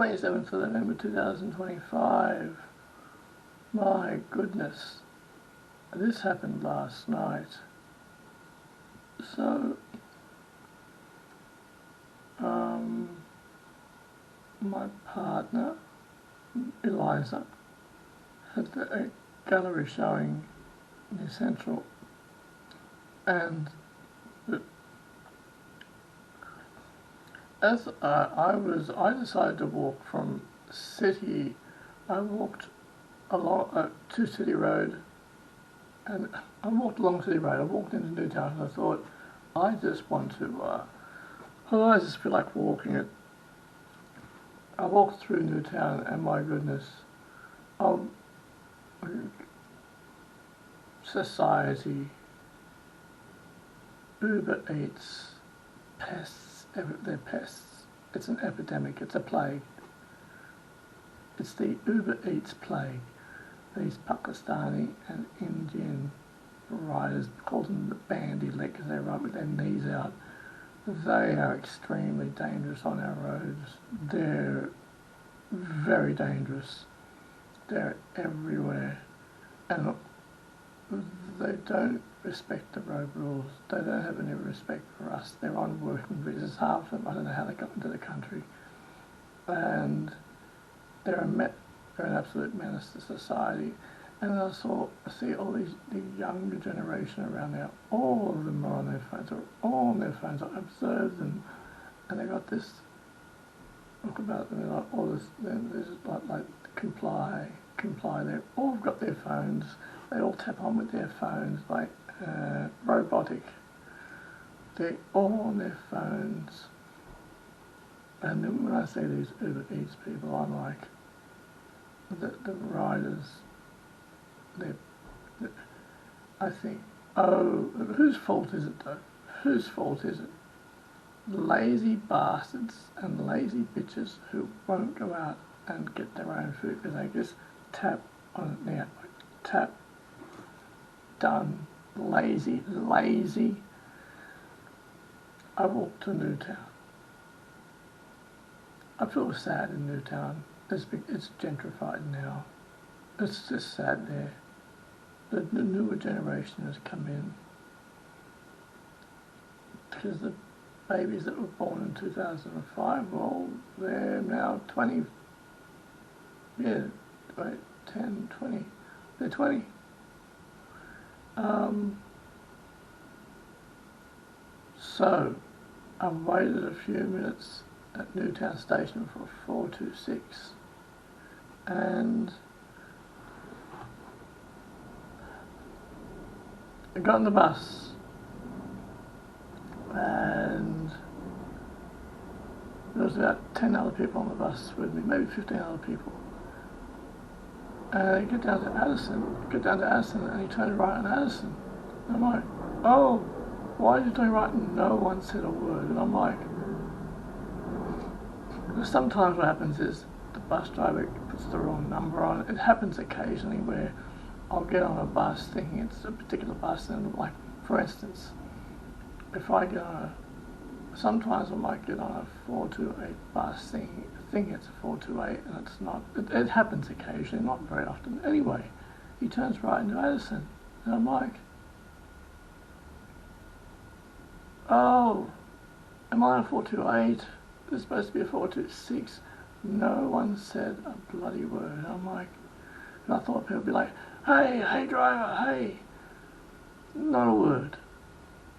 27th of November 2025. My goodness, this happened last night. So, my partner, Eliza, had a gallery showing near Central, and as I decided to walk from City. I walked along to City Road, and I walked along City Road. I walked into Newtown, and I thought, I just want to. I just feel like walking it. I walked through Newtown, and my goodness, society, Uber Eats, pests, they're pests. It's an epidemic, it's a plague. It's the Uber Eats plague. These Pakistani and Indian riders, call them the bandy leg because they ride with their knees out. They are extremely dangerous on our roads. They're very dangerous. They're everywhere. And they don't respect the road rules. They don't have any respect for us. They're on working visas, half of them. I don't know how they got into the country. And they're an absolute menace to society. And I see all the younger generation around now, all of them are on their phones, or all on their phones. I observe them, and they got this look about them, like all this, there's like comply. They've all got their phones. They all tap on with their phones, like robotic. They're all on their phones. And then when I see these Uber Eats people, I'm like, the riders, I think, oh, whose fault is it though? Whose fault is it? Lazy bastards and lazy bitches who won't go out and get their own food because they just tap on it now. Tap, done, lazy. I walked to Newtown. I feel sad in Newtown. It's gentrified now. It's just sad there. The newer generation has come in because the babies that were born in 2005, well, they're now 20. Yeah, wait, 10, 20. They're 20. So I've waited a few minutes at Newtown Station for 426, and I got on the bus, and there was about 10 other people on the bus with me, maybe 15 other people. And I get down to Addison, and he turned right on Addison. And I'm like, oh, why are you doing right? And no one said a word. And I'm like, sometimes what happens is the bus driver puts the wrong number on. It happens occasionally where I'll get on a bus thinking it's a particular bus, and like, for instance, if I get on sometimes I might get on a 428 bus thinking it's a 428, and it's not. It happens occasionally, not very often. Anyway, he turns right into Addison, and I'm like, oh, am I on a 428? It's supposed to be a 426. No one said a bloody word. I'm like, and I thought people would be like, hey driver, hey. Not a word.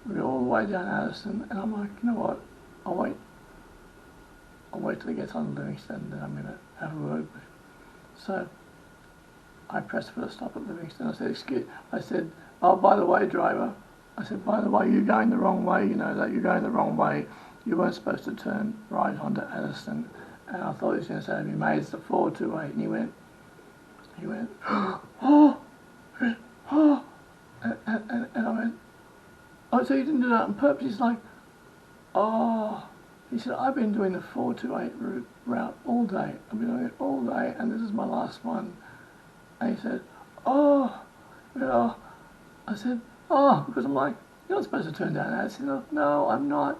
We're all the way down Addison, and I'm like, you know what? I'll wait till he gets on Livingston, then I'm gonna have a word with him. So I pressed for a stop at Livingston. I said, oh, by the way, driver. I said, by the way, you're going the wrong way. You know that you're going the wrong way. You weren't supposed to turn right onto Addison. And I thought he was going to say to me, mate, it's the 428. And he went, oh, and I went, oh, so you didn't do that on purpose? He's like, oh. He said, I've been doing the 428 route all day. I've been doing it all day, and this is my last one. And he said, oh, yeah. I said, oh, because I'm like, you're not supposed to turn down Addison. No, I'm not.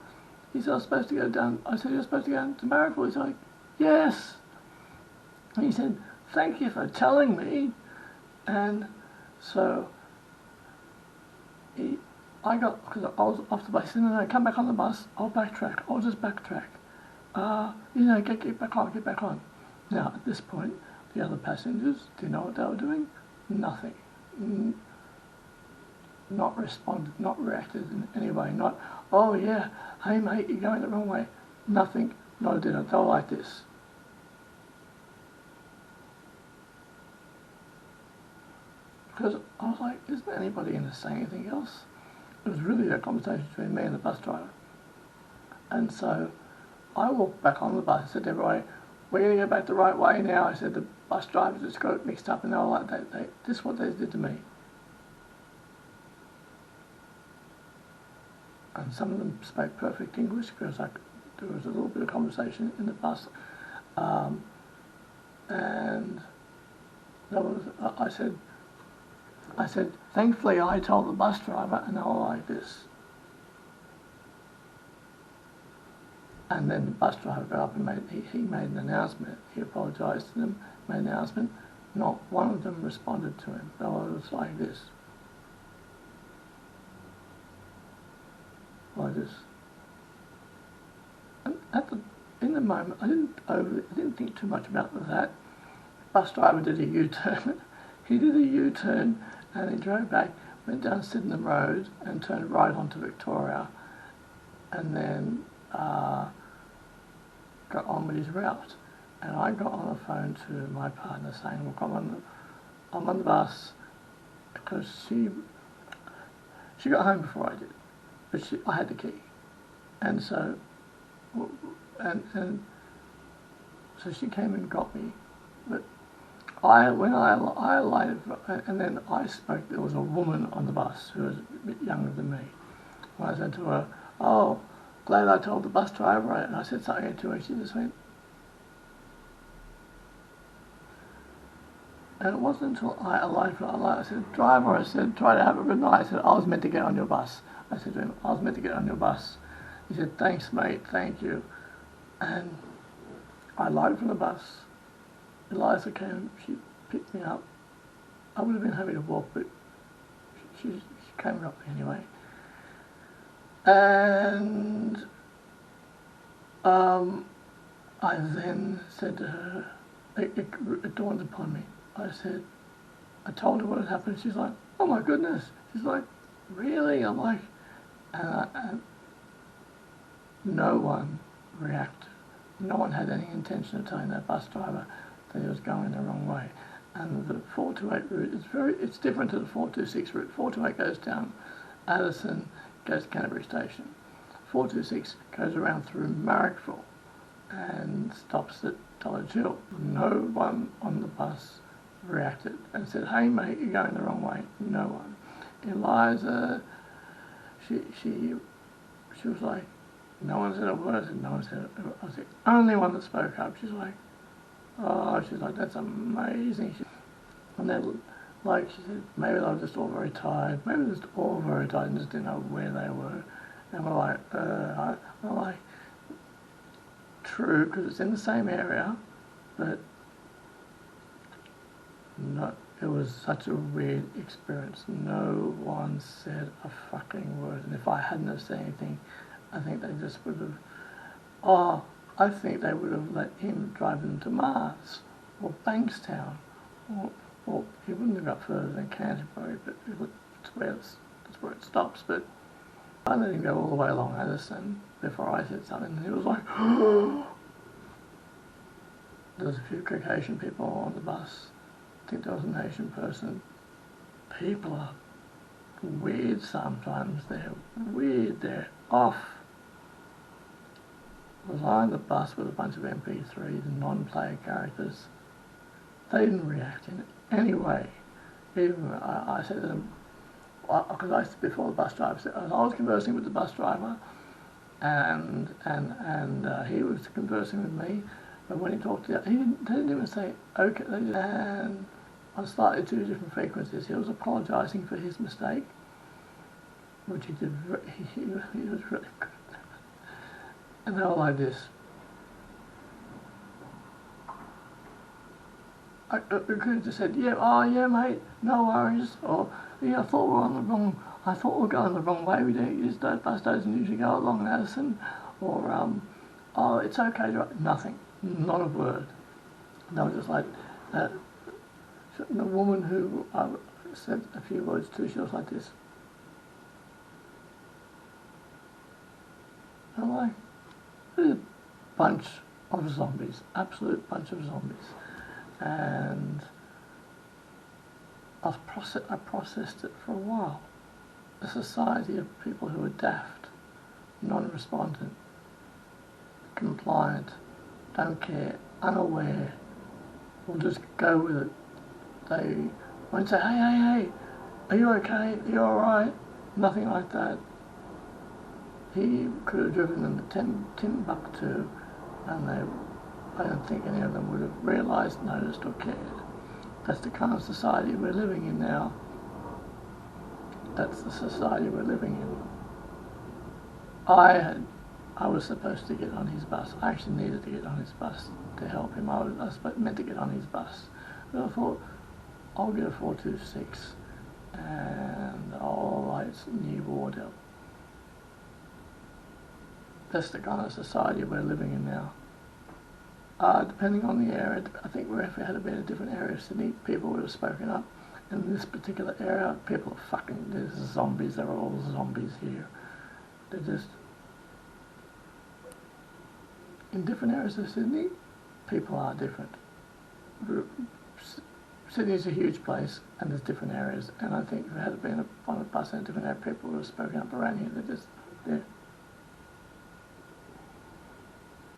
He said, I'm supposed to go down. I said, you're supposed to go down to Marrickville. He's like, yes. And he said, thank you for telling me. And so I got, because I was off the bus, he said, no, come back on the bus, I'll backtrack, I'll just backtrack. Get back on, get back on. Now, at this point, the other passengers, do you know what they were doing? Nothing. Not responded, not reacted in any way, not, oh yeah, hey mate, you're going the wrong way. Nothing, not a dinner, they were like this. Because I was like, isn't anybody in this saying anything else? It was really a conversation between me and the bus driver. And so I walked back on the bus and said to everybody, we're going to go back the right way now. I said, the bus drivers just got it mixed up, and they were like, this is what they did to me. And some of them spoke perfect English because there was a little bit of conversation in the bus. And I said, thankfully I told the bus driver, and they were like this. And then the bus driver got up and he made an announcement. He apologised to them, made an announcement. Not one of them responded to him. They were just like this. Like this. And in the moment, I didn't think too much about that. The bus driver did a U-turn. He did a U-turn and he drove back, went down Sydenham Road and turned right onto Victoria, and then got on with his route. And I got on the phone to my partner saying, look, I'm on the bus, because she got home before I did, but I had the key. And so, so she came and got me. But when I alighted, and then I spoke, there was a woman on the bus who was a bit younger than me. And I said to her, oh, glad I told the bus driver, and I said something to her, she just went. And it wasn't until I alighted, I said, driver, I said, try to have a good night. I said, I was meant to get on your bus. I said to him, I was meant to get on your bus. He said, thanks mate, thank you. And I alighted from the bus. Eliza came, she picked me up. I would have been happy to walk, but she came and got me anyway. And I then said to her, it dawned upon me. I told her what had happened. She's like, oh my goodness. She's like, really? I'm like, and no one reacted. No one had any intention of telling that bus driver that he was going the wrong way. And the 428 route it's different to the 426 route. 428 goes down Addison, goes to Canterbury Station. 426 goes around through Marrickville and stops at Dulwich Hill. No one on the bus reacted and said, hey mate, you're going the wrong way. No one. Eliza, she was like, no one said a word. I said, no one said a word. I was the only one that spoke up. She's like, that's amazing. And then, like she said, maybe they were just all very tired. Maybe they were just all very tired and just didn't know where they were. And we're like, I'm like, true, because it's in the same area, but it was such a weird experience. No one said a fucking word. And if I hadn't have said anything, I think they just would have, I think they would have let him drive them to Mars or Bankstown, or he wouldn't have got further than Canterbury, but that's where it stops. But I let him go all the way along Addison before I said something, and he was like, there was a few Caucasian people on the bus. I think there was an Asian person. People are weird sometimes. They're weird. They're off. I was on the bus with a bunch of MP3s and non-player characters. They didn't react in any way. Even I said to them, because before the bus driver said, I was conversing with the bus driver, and he was conversing with me. But when he talked to they didn't even say okay. And on slightly two different frequencies, he was apologising for his mistake, which he did. He was really good. And they were like this. I could have just said, yeah, oh yeah, mate, no worries, or yeah, I thought we were going the wrong way. We didn't use that bus doesn't usually go along Addison, or oh, it's okay. Nothing, not a word. And I was just like, the woman who I said a few words to, she was like this. And I'm like, this is a bunch of zombies, absolute bunch of zombies. And I processed it for a while. A society of people who are daft, non-respondent, compliant, don't care, unaware, will just go with it. They won't say, hey, are you okay? Are you alright? Nothing like that. He could have driven them to Timbuktu, and I don't think any of them would have realised, noticed or cared. That's the kind of society we're living in now. That's the society we're living in. I was supposed to get on his bus. I actually needed to get on his bus to help him. I was meant to get on his bus. But I thought, I'll get a 426 and I'll write New Wardell. That's the kind of society we're living in now. Depending on the area, I think if it had been a different area of Sydney, people would have spoken up. In this particular area, people are fucking, there's zombies, there are all zombies here. They're just, in different areas of Sydney, people are different. Sydney's a huge place, and there's different areas, and I think if it had been on a bus in a different area, people would have spoken up around here. They're